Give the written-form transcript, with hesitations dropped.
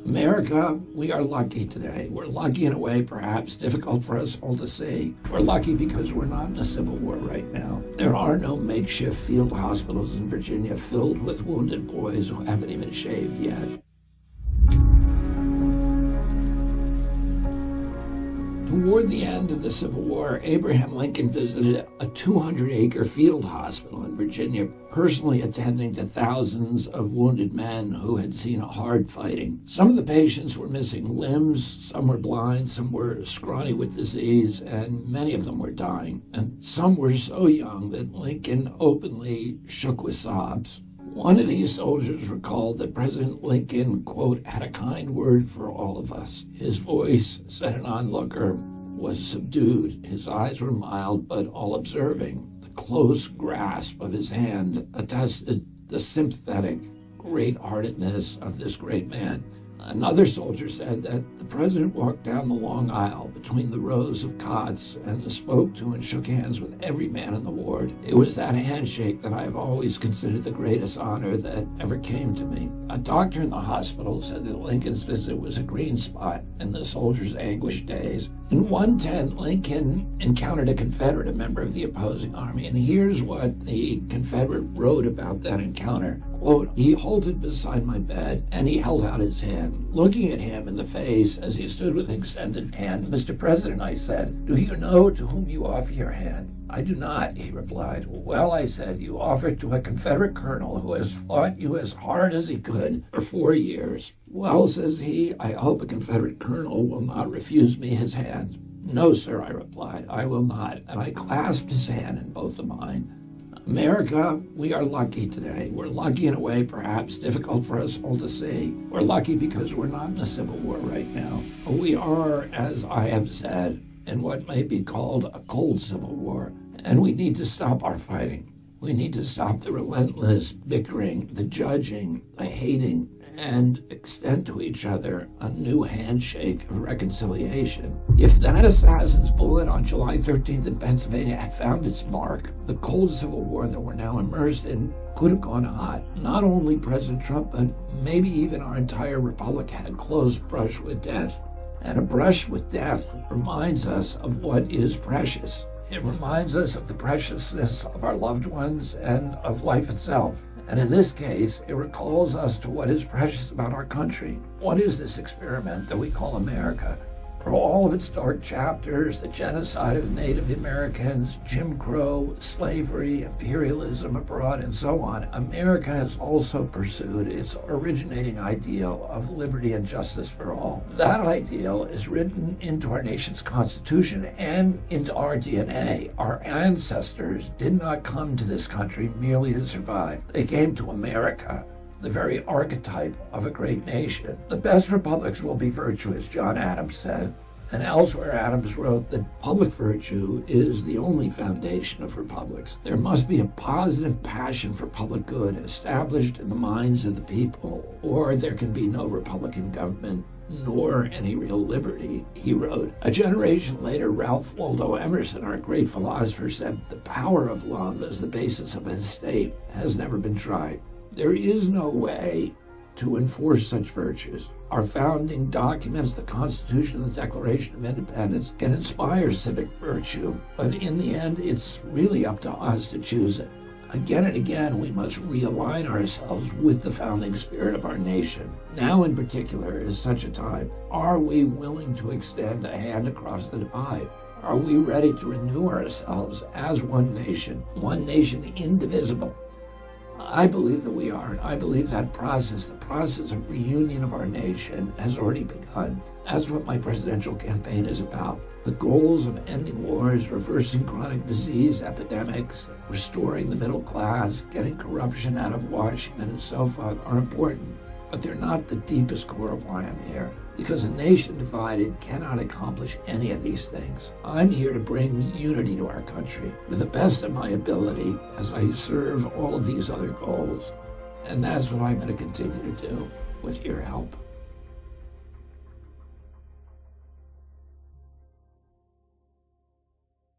America, we are lucky today. We're lucky in a way perhaps difficult for us all to see. We're lucky because we're not in a civil war right now. There are no makeshift field hospitals in Virginia filled with wounded boys who haven't even shaved yet. Toward the end of the Civil War, Abraham Lincoln visited a 200-acre field hospital in Virginia, personally attending to thousands of wounded men who had seen hard fighting. Some of the patients were missing limbs, some were blind, some were scrawny with disease, and many of them were dying. And some were so young that Lincoln openly shook with sobs. One of these soldiers recalled that President Lincoln, quote, had a kind word for all of us. His voice, said an onlooker, was subdued. His eyes were mild but all-observing. The close grasp of his hand attested the sympathetic great-heartedness of this great man. Another soldier said that the president walked down the long aisle between the rows of cots and spoke to and shook hands with every man in the ward. It was that handshake that I have always considered the greatest honor that ever came to me. A doctor in the hospital said that Lincoln's visit was a green spot in the soldier's anguished days. In one tent, Lincoln encountered a Confederate, a member of the opposing army, and here's what the Confederate wrote about that encounter. Quote, he halted beside my bed and he held out his hand. Looking at him in the face as he stood with extended hand, Mr. President, I said, do you know to whom you offer your hand? I do not, he replied. Well, I said, you offer it to a Confederate colonel who has fought you as hard as he could for 4 years. Well, says he, I hope a Confederate colonel will not refuse me his hand. No, sir, I replied, I will not. And I clasped his hand in both of mine. America, we are lucky today. We're lucky in a way perhaps difficult for us all to see. We're lucky because we're not in a civil war right now. We are, as I have said, in what may be called a cold civil war, and we need to stop our fighting. We need to stop the relentless bickering, the judging, the hating, and extend to each other a new handshake of reconciliation. If that assassin's bullet on July 13th in Pennsylvania had found its mark, the cold civil war that we're now immersed in could have gone hot. Not only President Trump, but maybe even our entire republic had close brush with death. And a brush with death reminds us of what is precious. It reminds us of the preciousness of our loved ones and of life itself. And in this case, it recalls us to what is precious about our country. What is this experiment that we call America? For all of its dark chapters, the genocide of Native Americans, Jim Crow, slavery, imperialism abroad, and so on, America has also pursued its originating ideal of liberty and justice for all. That ideal is written into our nation's constitution and into our DNA. Our ancestors did not come to this country merely to survive. They came to America, the very archetype of a great nation. The best republics will be virtuous, John Adams said. And elsewhere, Adams wrote that public virtue is the only foundation of republics. There must be a positive passion for public good established in the minds of the people, or there can be no Republican government, nor any real liberty, he wrote. A generation later, Ralph Waldo Emerson, our great philosopher, said the power of love as the basis of a state has never been tried. There is no way to enforce such virtues. Our founding documents, the Constitution and the Declaration of Independence, can inspire civic virtue, but in the end, it's really up to us to choose it. Again and again, we must realign ourselves with the founding spirit of our nation. Now, in particular, is such a time. Are we willing to extend a hand across the divide? Are we ready to renew ourselves as one nation indivisible? I believe that we are, and I believe that process, the process of reunion of our nation, has already begun. That's what my presidential campaign is about. The goals of ending wars, reversing chronic disease epidemics, restoring the middle class, getting corruption out of Washington, and so forth are important, but they're not the deepest core of why I'm here, because a nation divided cannot accomplish any of these things. I'm here to bring unity to our country to the best of my ability as I serve all of these other goals. And that's what I'm going to continue to do with your help.